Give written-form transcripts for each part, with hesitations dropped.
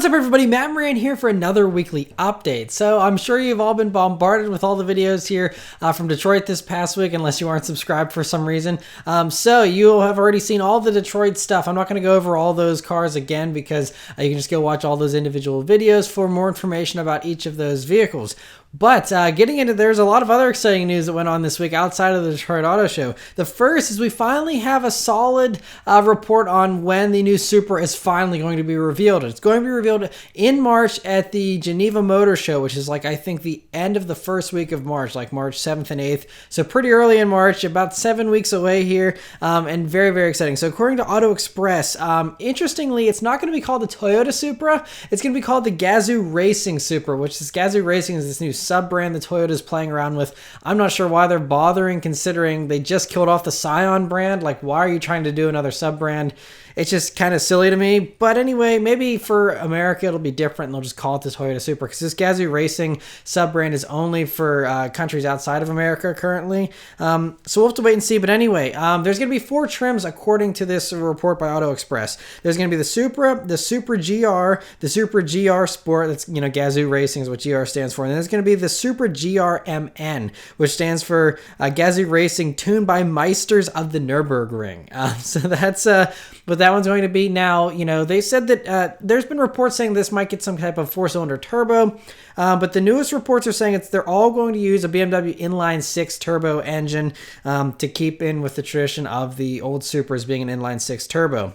What's up everybody, Maran here for another weekly update. So I'm sure you've all been bombarded with all the videos here from Detroit this past week, unless you aren't subscribed for some reason. So you have already seen all the Detroit stuff. I'm not going to go over all those cars again because you can just go watch all those individual videos for more information about each of those vehicles. But getting into, there's a lot of other exciting news that went on this week outside of the Detroit Auto Show. The first is we finally have a solid report on when the new Supra is finally going to be revealed. It's going to be revealed in March at the Geneva Motor Show, which is like, I think, the end of the first week of March, like March 7th and 8th. So pretty early in March, about 7 weeks away here, and very, very exciting. So according to Auto Express, interestingly, it's not going to be called the Toyota Supra. It's going to be called the Gazoo Racing Supra, which is Gazoo Racing is this new sub-brand that Toyota is playing around with. I'm not sure why they're bothering, considering they just killed off the Scion brand. Like, why are you trying to do another sub-brand? It's just kind of silly to me. But anyway, maybe for America it'll be different and they'll just call it the Toyota Supra, because this Gazoo Racing sub-brand is only for countries outside of America currently. So we'll have to wait and see. But anyway, there's going to be 4 trims according to this report by Auto Express. There's going to be the Supra, the Supra GR, the Supra GR Sport, that's, you know, Gazoo Racing is what GR stands for. And then there's going to be the Supra GR MN, which stands for Gazoo Racing tuned by Meisters of the Nürburgring. So that's what that one's going to be. Now, you know, they said that there's been reports saying this might get some type of 4-cylinder turbo, but the newest reports are saying they're all going to use a BMW inline 6 turbo engine to keep in with the tradition of the old Supras being an inline 6 turbo.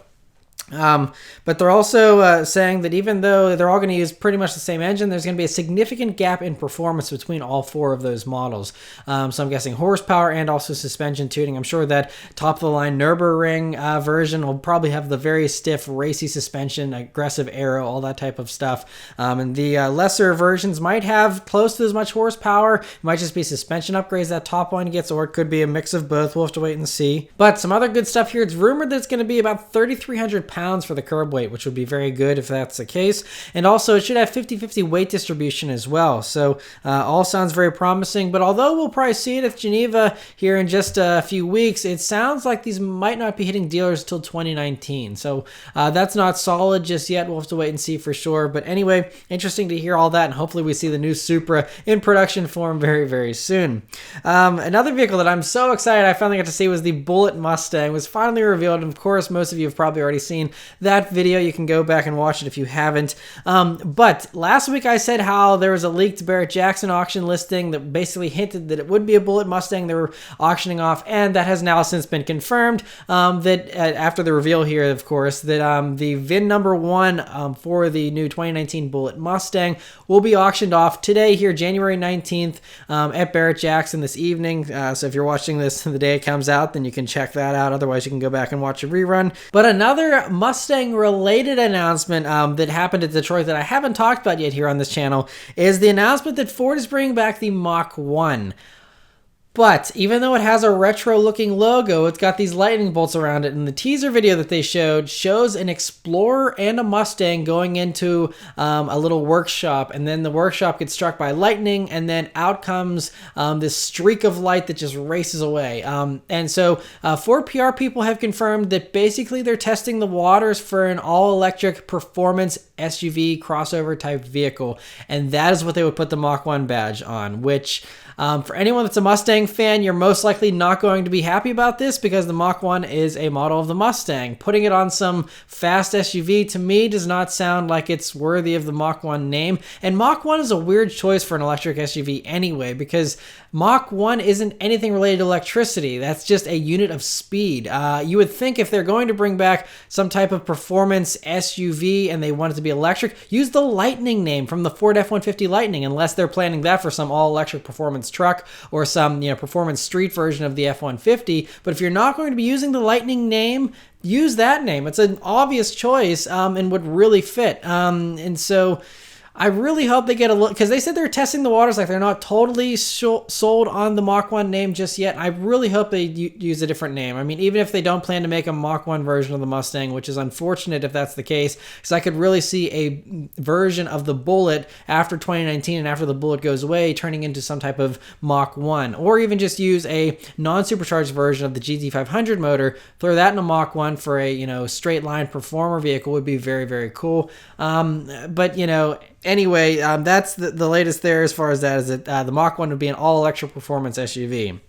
But they're also saying that even though they're all going to use pretty much the same engine, there's going to be a significant gap in performance between all 4 of those models. So I'm guessing horsepower and also suspension tuning. I'm sure that top-of-the-line Nürburgring version will probably have the very stiff, racy suspension, aggressive aero, all that type of stuff. And the lesser versions might have close to as much horsepower. It might just be suspension upgrades that top line gets, or it could be a mix of both. We'll have to wait and see. But some other good stuff here. It's rumored that it's going to be about 3,300 pounds for the curb weight, which would be very good if that's the case. And also it should have 50-50 weight distribution as well. So all sounds very promising. But although we'll probably see it at Geneva here in just a few weeks, it sounds like these might not be hitting dealers until 2019. So that's not solid just yet. We'll have to wait and see for sure. But anyway, interesting to hear all that, and hopefully we see the new Supra in production form very, very soon. Another vehicle that I'm so excited I finally got to see was the Bullitt Mustang. It was finally revealed, and of course most of you have probably already seen that video. You can go back and watch it if you haven't. But last week I said how there was a leaked Barrett-Jackson auction listing that basically hinted that it would be a Bullitt Mustang they were auctioning off, and that has now since been confirmed, that after the reveal here, of course, that the VIN number 1 for the new 2019 Bullitt Mustang will be auctioned off today here, January 19th, at Barrett-Jackson this evening. So if you're watching this the day it comes out, then you can check that out. Otherwise, you can go back and watch a rerun. But another Mustang-related announcement that happened at Detroit that I haven't talked about yet here on this channel is the announcement that Ford is bringing back the Mach 1. But even though it has a retro-looking logo, it's got these lightning bolts around it. And the teaser video that they showed shows an Explorer and a Mustang going into a little workshop. And then the workshop gets struck by lightning, and then out comes this streak of light that just races away. And so Ford PR people have confirmed that basically they're testing the waters for an all-electric performance SUV crossover type vehicle. And that is what they would put the Mach 1 badge on, which for anyone that's a Mustang fan, you're most likely not going to be happy about this, because the Mach 1 is a model of the Mustang. Putting it on some fast SUV, to me, does not sound like it's worthy of the Mach 1 name. And Mach 1 is a weird choice for an electric SUV anyway, because Mach 1 isn't anything related to electricity. That's just a unit of speed. You would think if they're going to bring back some type of performance SUV and they want it to be electric, use the Lightning name from the Ford F-150 Lightning, unless they're planning that for some all-electric performance truck or some, you know, performance street version of the F-150. But if you're not going to be using the Lightning name, use that name. It's an obvious choice and would really fit. And so I really hope they get a look, because they said they're testing the waters, like they're not totally sold on the Mach 1 name just yet. I really hope they use a different name. I mean, even if they don't plan to make a Mach 1 version of the Mustang, which is unfortunate if that's the case, because I could really see a version of the Bullitt after 2019 and after the Bullitt goes away turning into some type of Mach 1, or even just use a non-supercharged version of the GT500 motor, throw that in a Mach 1 for a, you know, straight line performer vehicle would be very, very cool. But, you know, anyway, that's the latest there as far as that, is that the Mach 1 would be an all-electric performance SUV.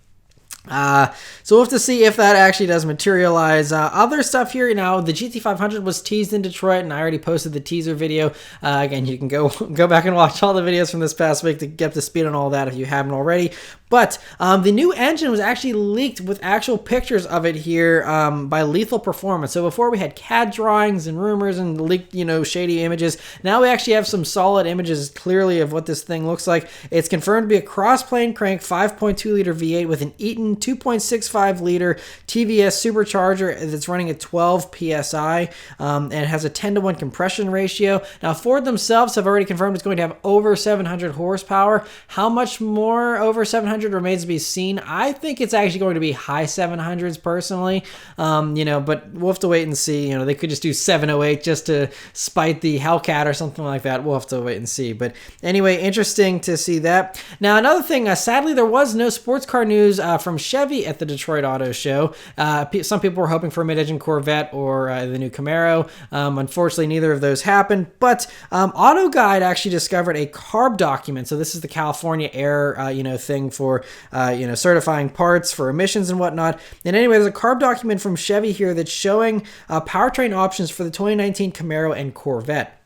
So we'll have to see if that actually does materialize. Other stuff here, you know, the GT500 was teased in Detroit, and I already posted the teaser video. Again, you can go back and watch all the videos from this past week to get up to speed on all that if you haven't already. But the new engine was actually leaked with actual pictures of it here by Lethal Performance. So before we had CAD drawings and rumors and leaked, you know, shady images. Now we actually have some solid images clearly of what this thing looks like. It's confirmed to be a cross-plane crank 5.2 liter V8 with an Eaton 2.65 liter TVS supercharger that's running at 12 psi, and it has a 10-to-1 compression ratio. Now Ford themselves have already confirmed it's going to have over 700 horsepower. How much more over 700 remains to be seen. I think it's actually going to be high 700s personally, you know, but we'll have to wait and see. You know, they could just do 708 just to spite the Hellcat or something like that. We'll have to wait and see. But anyway, interesting to see that. Now, another thing, sadly, there was no sports car news from Chevy at the Detroit Auto Show. Some people were hoping for a mid-engine Corvette or the new Camaro. Unfortunately, neither of those happened. But Auto Guide actually discovered a CARB document. So this is the California Air, you know, thing for you know, certifying parts for emissions and whatnot. And anyway, there's a CARB document from Chevy here that's showing powertrain options for the 2019 Camaro and Corvette.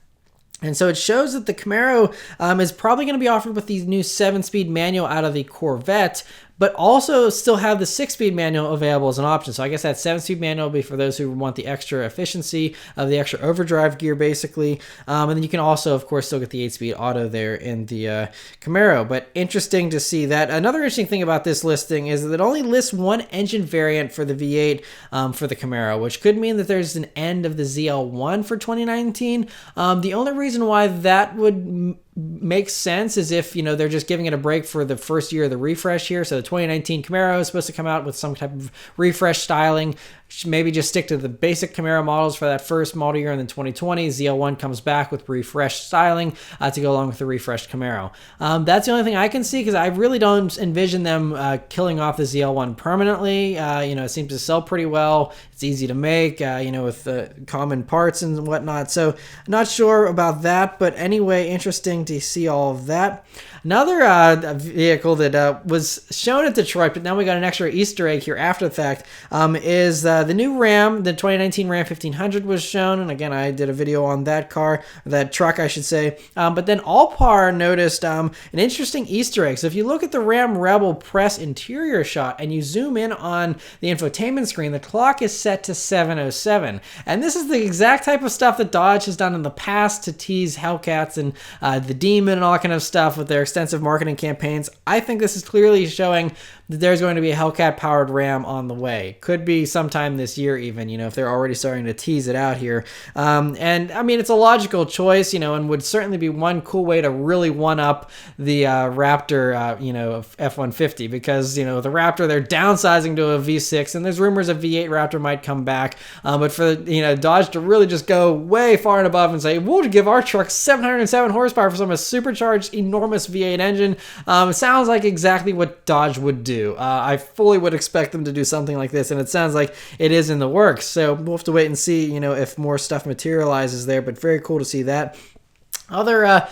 And so it shows that the Camaro is probably going to be offered with the new 7-speed manual out of the Corvette, but also still have the 6-speed manual available as an option. So I guess that 7-speed manual will be for those who want the extra efficiency of the extra overdrive gear, basically. And then you can also, of course, still get the 8-speed auto there in the Camaro. But interesting to see that. Another interesting thing about this listing is that it only lists one engine variant for the V8 for the Camaro, which could mean that there's an end of the ZL1 for 2019. The only reason why that would makes sense is if, you know, they're just giving it a break for the first year of the refresh here. So the 2019 Camaro is supposed to come out with some type of refresh styling. Maybe just stick to the basic Camaro models for that first model year, and then 2020 ZL1 comes back with refreshed styling to go along with the refreshed Camaro. That's the only thing I can see, because I really don't envision them killing off the ZL1 permanently. You know, it seems to sell pretty well. It's easy to make, you know, with common parts and whatnot. So not sure about that, but anyway, interesting to see all of that. Another vehicle that was shown at Detroit, but now we got an extra Easter egg here after the fact, is the new Ram. The 2019 Ram 1500 was shown, and again, I did a video on that car, that truck, I should say. But then Allpar noticed an interesting Easter egg. So if you look at the Ram Rebel press interior shot and you zoom in on the infotainment screen, the clock is set to 7:07, and this is the exact type of stuff that Dodge has done in the past to tease Hellcats and the Demon and all that kind of stuff with their extensive marketing campaigns. I think this is clearly showing that there's going to be a Hellcat-powered Ram on the way. Could be sometime this year even, you know, if they're already starting to tease it out here. And, I mean, it's a logical choice, you know, and would certainly be one cool way to really one-up the Raptor, you know, F-150, because, you know, the Raptor, they're downsizing to a V6, and there's rumors a V8 Raptor might come back. But for, you know, Dodge to really just go way far and above and say, we'll give our truck 707 horsepower for some supercharged, enormous V8 engine, it sounds like exactly what Dodge would do. I fully would expect them to do something like this, and it sounds like it is in the works. So we'll have to wait and see, you know, if more stuff materializes there, but very cool to see that. Other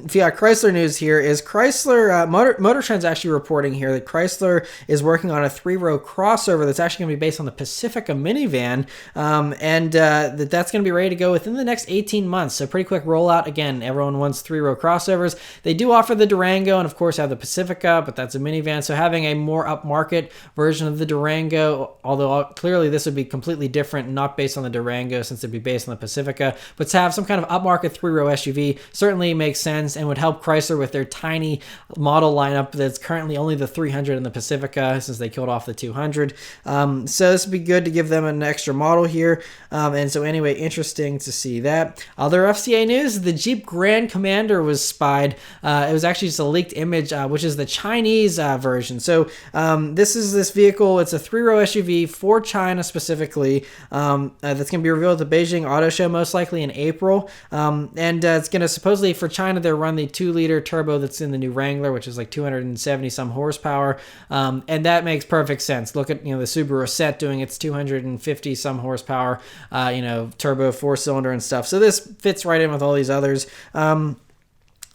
Fiat Chrysler news here is Chrysler, Motor Trend's actually reporting here that Chrysler is working on a 3-row crossover that's actually going to be based on the Pacifica minivan, and that's going to be ready to go within the next 18 months. So pretty quick rollout. Again, everyone wants 3-row crossovers. They do offer the Durango and, of course, have the Pacifica, but that's a minivan. So having a more upmarket version of the Durango, although clearly this would be completely different, not based on the Durango since it'd be based on the Pacifica, but to have some kind of upmarket 3-row SUV certainly makes sense and would help Chrysler with their tiny model lineup that's currently only the 300 and the Pacifica since they killed off the 200. So this would be good to give them an extra model here. And so anyway, interesting to see that. Other FCA news, the Jeep Grand Commander was spied. It was actually just a leaked image, which is the Chinese version. So this is this vehicle. It's a 3-row SUV for China specifically. That's going to be revealed at the Beijing Auto Show most likely in April. And it's going to supposedly for China, they'll run the 2-liter turbo that's in the new Wrangler, which is like 270 some horsepower. And that makes perfect sense. Look at, the Subaru Ascent doing its 250 some horsepower, turbo 4-cylinder and stuff. So this fits right in with all these others.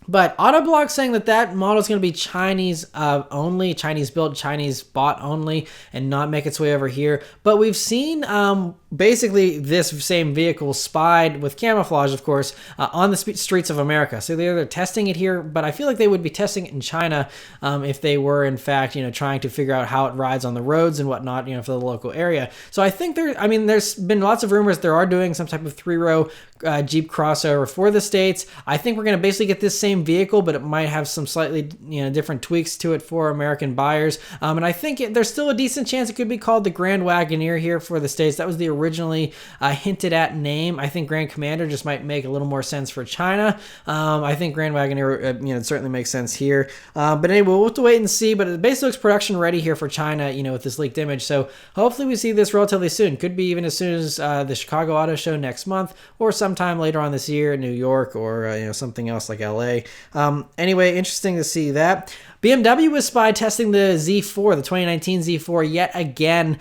But Autoblog saying that model is going to be Chinese only, Chinese built, Chinese bought only, and not make its way over here. But we've seen basically this same vehicle spied with camouflage, of course, on the streets of America. So they're testing it here, but I feel like they would be testing it in China if they were, in fact, trying to figure out how it rides on the roads and whatnot, for the local area. So I think there's been lots of rumors they are doing some type of 3-row Jeep crossover for the States. I think we're going to basically get this same vehicle, but it might have some slightly different tweaks to it for American buyers. And I think there's still a decent chance it could be called the Grand Wagoneer here for the States. That was the originally hinted at name. I think Grand Commander just might make a little more sense for China. I think Grand Wagoneer, certainly makes sense here. But anyway, we'll have to wait and see. But it basically looks production ready here for China, with this leaked image. So hopefully we see this relatively soon. Could be even as soon as the Chicago Auto Show next month, or sometime later on this year in New York, or something else like LA. Anyway, interesting to see that. BMW was spied testing the Z4, the 2019 Z4 yet again.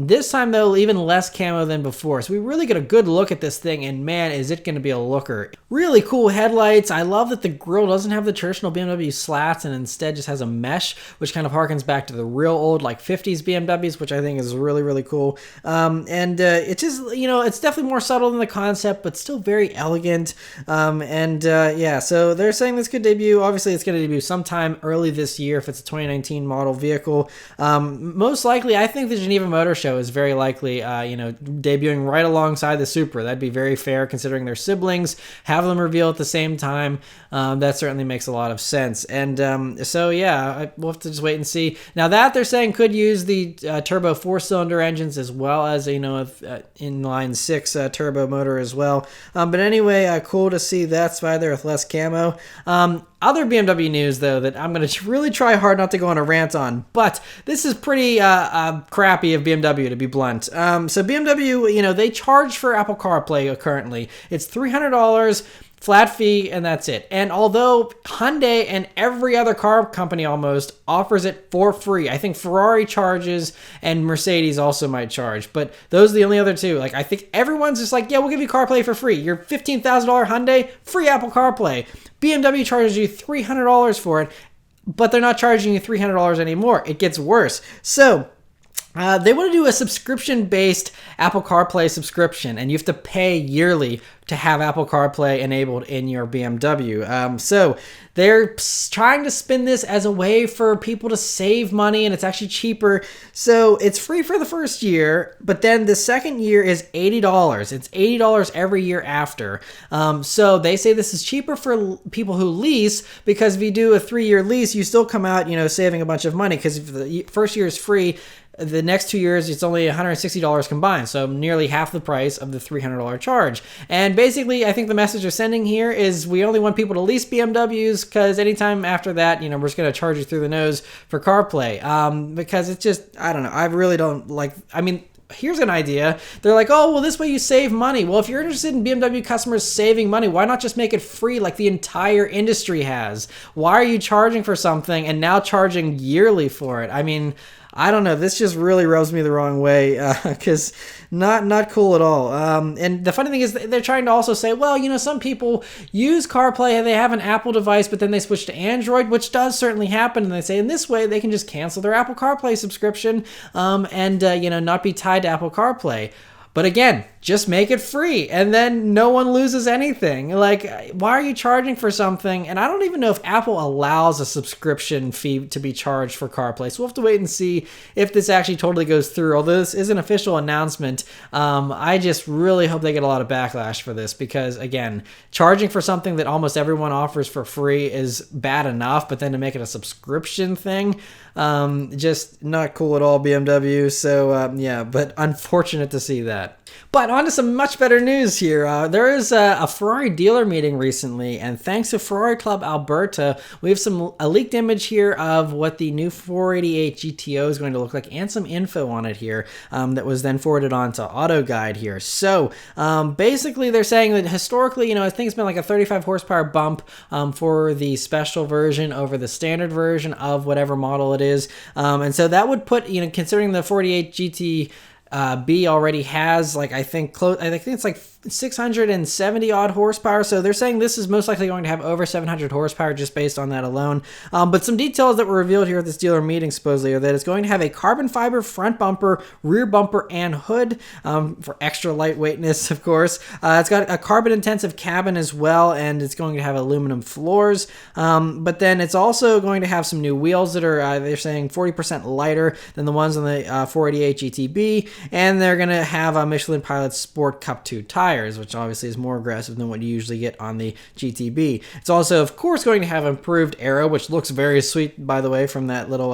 This time, though, even less camo than before. So we really get a good look at this thing, and man, is it going to be a looker. Really cool headlights. I love that the grille doesn't have the traditional BMW slats and instead just has a mesh, which kind of harkens back to the real old, like 50s BMWs, which I think is really, really cool. It's just, it's definitely more subtle than the concept, but still very elegant. Yeah, so they're saying this could debut. Obviously, it's going to debut sometime early this year if it's a 2019 model vehicle. Most likely, I think the Geneva Motor Show is very likely, debuting right alongside the Supra. That'd be very fair considering they're siblings. Have them reveal at the same time. That certainly makes a lot of sense. And so, yeah, we'll have to just wait and see. Now that they're saying could use the turbo 4-cylinder engines as well as, inline 6 turbo motor as well. But anyway, cool to see that spy there with less camo. Other BMW news, though, that I'm going to really try hard not to go on a rant on, but this is pretty crappy of BMW, to be blunt. So BMW, they charge for Apple CarPlay currently. It's $300, flat fee, and that's it. And although Hyundai and every other car company almost offers it for free, I think Ferrari charges and Mercedes also might charge, but those are the only other two. Like, I think everyone's just like, yeah, we'll give you CarPlay for free. Your $15,000 Hyundai, free Apple CarPlay. BMW charges you $300 for it, but they're not charging you $300 anymore. It gets worse. So they want to do a subscription-based Apple CarPlay subscription, and you have to pay yearly to have Apple CarPlay enabled in your BMW. So they're trying to spin this as a way for people to save money, and it's actually cheaper. So it's free for the first year, but then the second year is $80. It's $80 every year after. So they say this is cheaper for people who lease, because if you do a 3-year lease, you still come out, saving a bunch of money, because if the first year is free, the next 2 years, it's only $160 combined, so nearly half the price of the $300 charge. And basically, I think the message they're sending here is we only want people to lease BMWs, because anytime after that, we're just going to charge you through the nose for CarPlay. Because it's just, I don't know, I really don't like, here's an idea. They're like, oh, well, this way you save money. Well, if you're interested in BMW customers saving money, why not just make it free like the entire industry has? Why are you charging for something and now charging yearly for it? I don't know. This just really rubs me the wrong way, because not cool at all. And the funny thing is they're trying to also say, well, some people use CarPlay, they have an Apple device, but then they switch to Android, which does certainly happen. And they say in this way they can just cancel their Apple CarPlay subscription and not be tied to Apple CarPlay. But again, just make it free, and then no one loses anything. Like, why are you charging for something? And I don't even know if Apple allows a subscription fee to be charged for CarPlay, so we'll have to wait and see if this actually totally goes through. Although this is an official announcement, I just really hope they get a lot of backlash for this, because again, charging for something that almost everyone offers for free is bad enough, but then to make it a subscription thing, just not cool at all, BMW. So yeah, but unfortunate to see that. But on to some much better news here. There is a Ferrari dealer meeting recently, and thanks to Ferrari Club Alberta, we have a leaked image here of what the new 488 GTO is going to look like, and some info on it here that was then forwarded on to AutoGuide here. So basically, they're saying that historically, I think it's been like a 35 horsepower bump for the special version over the standard version of whatever model it is, and so that would put, considering the 48 GT B already has, like, I think it's like 670 odd horsepower, so they're saying this is most likely going to have over 700 horsepower just based on that alone. But some details that were revealed here at this dealer meeting supposedly are that it's going to have a carbon fiber front bumper, rear bumper, and hood for extra lightweightness, of course. It's got a carbon intensive cabin as well, and it's going to have aluminum floors. But then it's also going to have some new wheels that are they're saying 40% lighter than the ones on the 488 GTB, and they're going to have a Michelin Pilot Sport Cup 2 tires, which obviously is more aggressive than what you usually get on the GTB. It's also, of course, going to have improved aero, which looks very sweet, by the way, from that little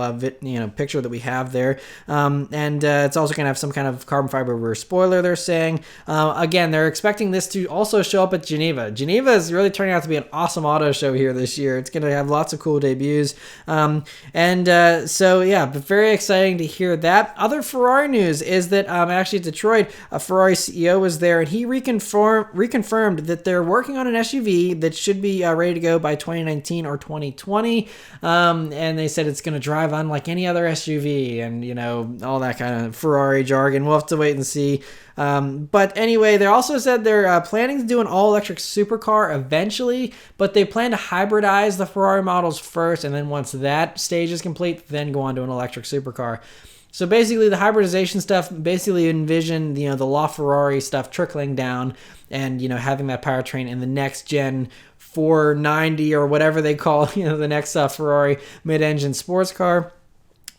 picture that we have there. And it's also going to have some kind of carbon fiber rear spoiler, they're saying. Again, they're expecting this to also show up at Geneva. Geneva is really turning out to be an awesome auto show here this year. It's going to have lots of cool debuts. So, yeah, but very exciting to hear that. Other Ferrari news is that actually at Detroit, a Ferrari CEO was there, and he reconfirmed that they're working on an SUV that should be ready to go by 2019 or 2020. And they said it's going to drive unlike any other SUV, and all that kind of Ferrari jargon. We'll have to wait and see. But anyway, they also said they're planning to do an all-electric supercar eventually, but they plan to hybridize the Ferrari models first, and then once that stage is complete, then go on to an electric supercar. So basically, the hybridization stuff basically envision the LaFerrari stuff trickling down, and having that powertrain in the next gen 490 or whatever they call the next Ferrari mid-engine sports car.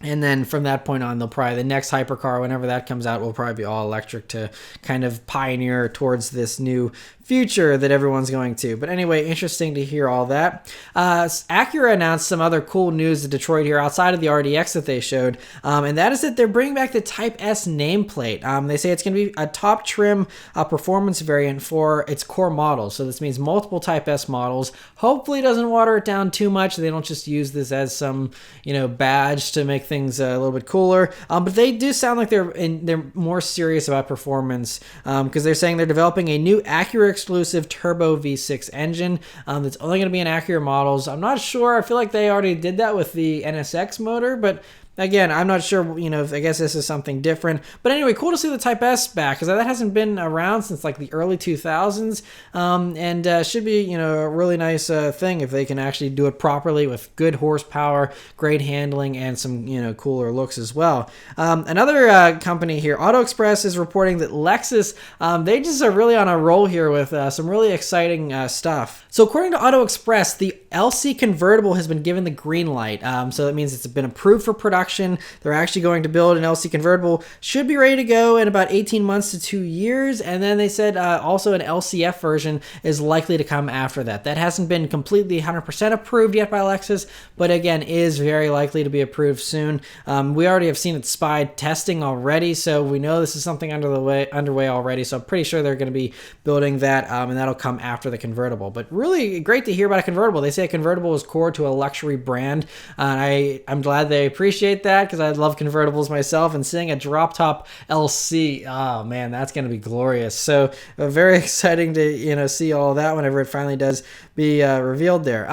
And then from that point on, they'll probably, the next hypercar, whenever that comes out, will probably be all electric to kind of pioneer towards this new future that everyone's going to. But anyway, interesting to hear all that. Acura announced some other cool news to Detroit here outside of the RDX that they showed, and that is that they're bringing back the Type S nameplate. They say it's going to be a top trim performance variant for its core models. So this means multiple Type S models. Hopefully it doesn't water it down too much. They don't just use this as some badge to make things a little bit cooler. But they do sound like they're more serious about performance, because they're saying they're developing a new Acura exclusive turbo V6 engine that's only going to be in Acura models. I'm not sure. I feel like they already did that with the NSX motor, but again, I'm not sure, I guess this is something different. But anyway, cool to see the Type S back, because that hasn't been around since like the early 2000s. And should be, a really nice thing if they can actually do it properly with good horsepower, great handling, and some, cooler looks as well. Another company here, Auto Express, is reporting that Lexus, they just are really on a roll here with some really exciting stuff. So according to Auto Express, the LC convertible has been given the green light. So that means it's been approved for production. They're actually going to build an LC convertible, should be ready to go in about 18 months to 2 years. And then they said also an LCF version is likely to come after that. That hasn't been completely 100% approved yet by Lexus, but again, is very likely to be approved soon. We already have seen it spied testing already, so we know this is something underway already. So I'm pretty sure they're going to be building that, and that'll come after the convertible. But really great to hear about a convertible. They say a convertible is core to a luxury brand, and I'm glad they appreciate that, because I love convertibles myself, and seeing a drop top LC, oh man, that's going to be glorious. So very exciting to see all that whenever it finally does be revealed there.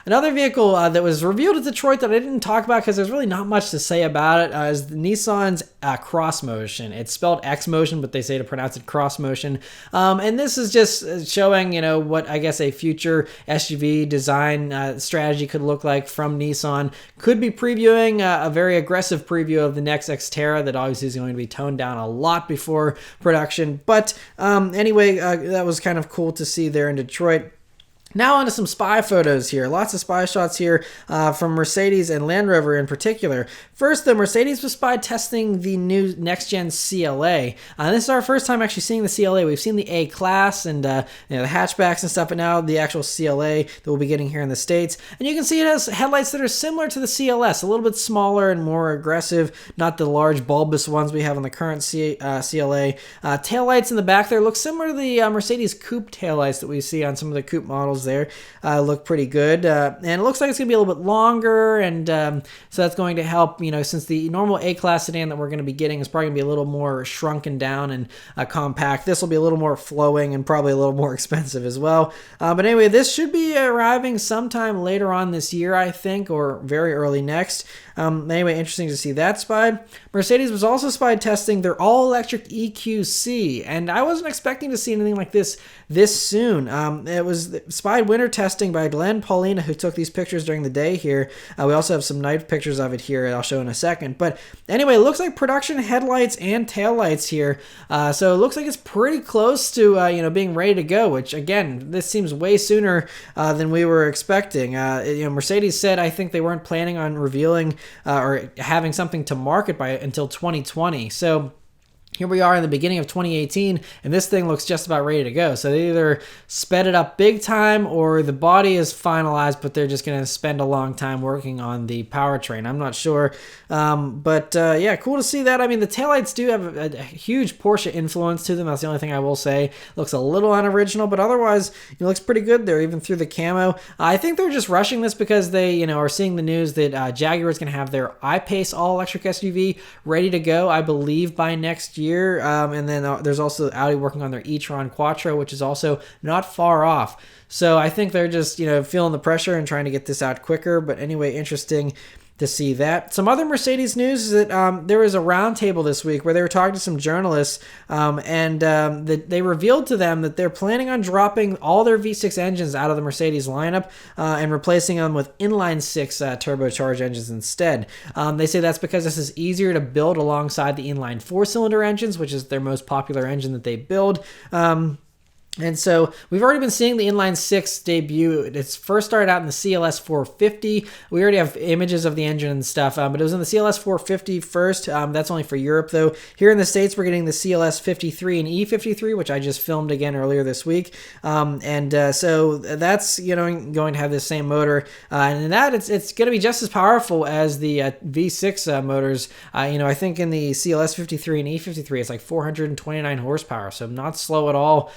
Another vehicle that was revealed at Detroit that I didn't talk about because there's really not much to say about it is Nissan's Xmotion. It's spelled Xmotion, but they say to pronounce it Xmotion. And this is just showing what I guess a future SUV design strategy could look like from Nissan. Could be previewing a very aggressive preview of the next Xterra that obviously is going to be toned down a lot before production. But anyway, that was kind of cool to see there in Detroit. Now onto some spy photos here. Lots of spy shots here from Mercedes and Land Rover in particular. First, the Mercedes was spy testing the new next-gen CLA. This is our first time actually seeing the CLA. We've seen the A-Class and the hatchbacks and stuff, but now the actual CLA that we'll be getting here in the States. And you can see it has headlights that are similar to the CLS, a little bit smaller and more aggressive, not the large bulbous ones we have on the current CLA. Taillights in the back there look similar to the Mercedes Coupe taillights that we see on some of the Coupe models there. Look pretty good, and it looks like it's going to be a little bit longer, and so that's going to help, since the normal A-Class sedan that we're going to be getting is probably going to be a little more shrunken down and compact. This will be a little more flowing and probably a little more expensive as well. But anyway, this should be arriving sometime later on this year, I think, or very early next. Anyway, interesting to see that spied. Mercedes was also spied testing their all-electric EQC, and I wasn't expecting to see anything like this soon. It was spied winter testing by Glenn Paulina, who took these pictures during the day here. We also have some night pictures of it here I'll show in a second. But anyway, it looks like production headlights and taillights here. So it looks like it's pretty close to being ready to go, which again, this seems way sooner than we were expecting. Mercedes said I think they weren't planning on revealing or having something to market until 2020. So here we are in the beginning of 2018, and this thing looks just about ready to go. So they either sped it up big time, or the body is finalized, but they're just going to spend a long time working on the powertrain. I'm not sure. But yeah, cool to see that. I mean, the taillights do have a huge Porsche influence to them. That's the only thing I will say. Looks a little unoriginal, but otherwise, it looks pretty good there, even through the camo. I think they're just rushing this because they, are seeing the news that Jaguar is going to have their I-Pace all-electric SUV ready to go, I believe, by next year. And then there's also Audi working on their e-tron Quattro, which is also not far off. So I think they're just, feeling the pressure and trying to get this out quicker. But anyway, interesting to see that. Some other Mercedes news is that there was a roundtable this week where they were talking to some journalists, and they revealed to them that they're planning on dropping all their V6 engines out of the Mercedes lineup and replacing them with inline 6 turbocharged engines instead. They say that's because this is easier to build alongside the inline 4-cylinder engines, which is their most popular engine that they build. And so we've already been seeing the inline 6 debut. It's first started out in the CLS 450. We already have images of the engine and stuff, but it was in the CLS 450 first. That's only for Europe, though. Here in the States, we're getting the CLS 53 and E53, which I just filmed again earlier this week. So that's going to have the same motor, and in that it's going to be just as powerful as the V6 motors. I think in the CLS 53 and E53, it's like 429 horsepower, so not slow at all.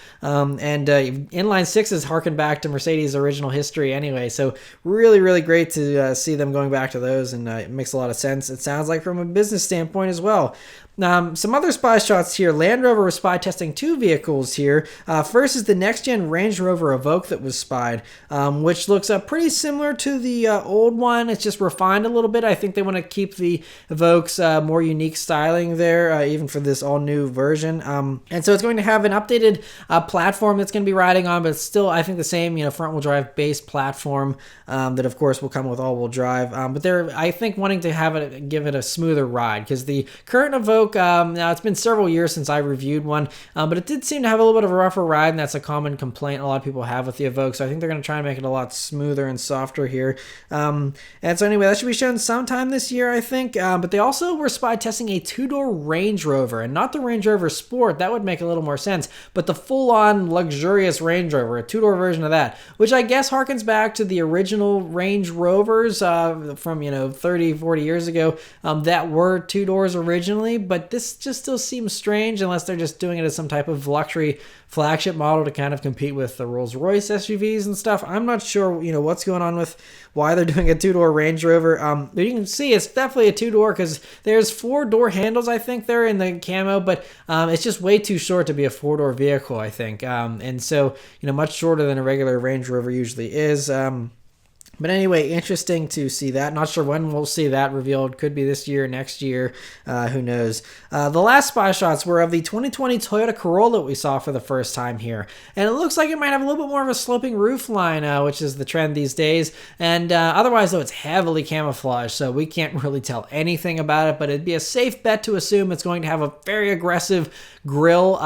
Inline 6s harken back to Mercedes' original history anyway, so really, really great to see them going back to those, and it makes a lot of sense, it sounds like, from a business standpoint as well. Some other spy shots here. Land Rover was spy testing 2 vehicles here. First is the next-gen Range Rover Evoque that was spied, which looks pretty similar to the old one. It's just refined a little bit. I think they want to keep the Evoque's more unique styling there, even for this all-new version. And so it's going to have an updated platform that's going to be riding on, but it's still, I think, the same front-wheel drive base platform that, of course, will come with all-wheel drive. But they're, I think, wanting to give it a smoother ride, because the current Evoque, now it's been several years since I reviewed one, but it did seem to have a little bit of a rougher ride, and that's a common complaint a lot of people have with the Evoque, so I think they're going to try and make it a lot smoother and softer here. And so anyway, that should be shown sometime this year, I think, but they also were spy testing a 2-door Range Rover, and not the Range Rover Sport. That would make a little more sense, but the full-on luxurious Range Rover, a 2-door version of that, which I guess harkens back to the original Range Rovers from 30, 40 years ago that were 2 doors originally, but this just still seems strange unless they're just doing it as some type of luxury flagship model to kind of compete with the Rolls-Royce SUVs and stuff. I'm not sure, what's going on with why they're doing a 2-door Range Rover. But you can see it's definitely a 2-door because there's 4-door handles, I think, there in the camo, but it's just way too short to be a 4-door vehicle, I think. And so, much shorter than a regular Range Rover usually is. But anyway, interesting to see that. Not sure when we'll see that revealed. Could be this year, next year. Who knows? The last spy shots were of the 2020 Toyota Corolla we saw for the first time here. And it looks like it might have a little bit more of a sloping roof line, which is the trend these days. And otherwise, though, it's heavily camouflaged, so we can't really tell anything about it. But it'd be a safe bet to assume it's going to have a very aggressive grille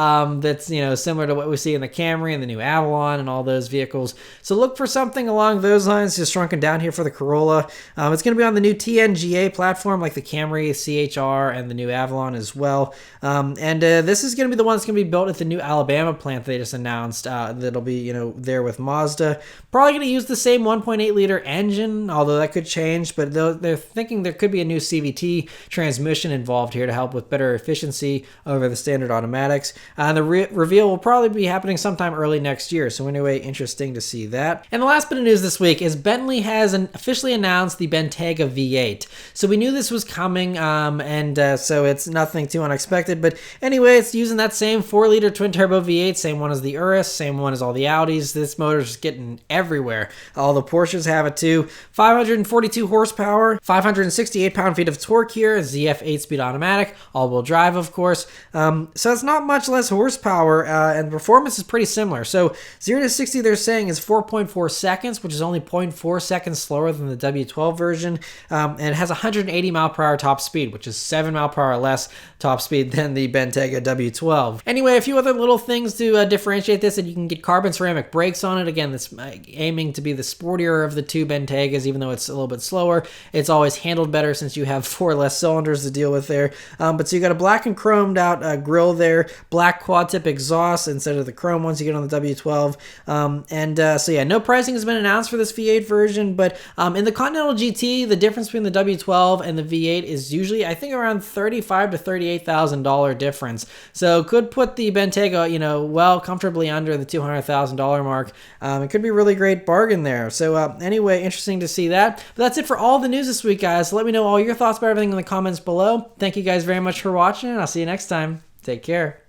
that's, you know, similar to what we see in the Camry and the new Avalon and all those vehicles. So look for something along those lines, just shrunken down here for the Corolla. It's going to be on the new TNGA platform like the Camry, CHR, and the new Avalon as well. This is going to be the one that's going to be built at the new Alabama plant they just announced. That'll be, you know, there with Mazda. Probably going to use the same 1.8 liter engine, although that could change, but they're thinking there could be a new CVT transmission involved here to help with better efficiency over the standard automatics. The reveal will probably be happening sometime early next year. So anyway, interesting to see that. And the last bit of news this week is Bentley has officially announced the Bentayga V8. So we knew this was coming, so it's nothing too unexpected. But anyway, it's using that same 4-liter twin-turbo V8, same one as the Urus, same one as all the Audis. This motor's getting everywhere. All the Porsches have it too. 542 horsepower, 568 pound-feet of torque here, ZF 8-speed automatic, all-wheel drive, of course. So it's not much less horsepower, and performance is pretty similar. So 0 to 60 they're saying is 4.4 seconds, which is only 0.4 seconds slower than the W12 version, and it has 180 mile per hour top speed, which is 7 mile per hour less top speed than the Bentayga W12. Anyway, a few other little things to differentiate this, and you can get carbon ceramic brakes on it. Again, this aiming to be the sportier of the two Bentaygas, even though it's a little bit slower. It's always handled better since you have 4 less cylinders to deal with there. But so you got a black and chromed out grille there, black quad tip exhaust instead of the chrome ones you get on the W12. So yeah, no pricing has been announced for this V8 version, but in the Continental GT, the difference between the W12 and the V8 is usually, I think, around $35,000 to $38,000 difference. So could put the Bentayga, you know, well comfortably under the $200,000 mark. It could be a really great bargain there. So anyway, interesting to see that. But that's it for all the news this week, guys. So let me know all your thoughts about everything in the comments below. Thank you guys very much for watching, and I'll see you next time. Take care.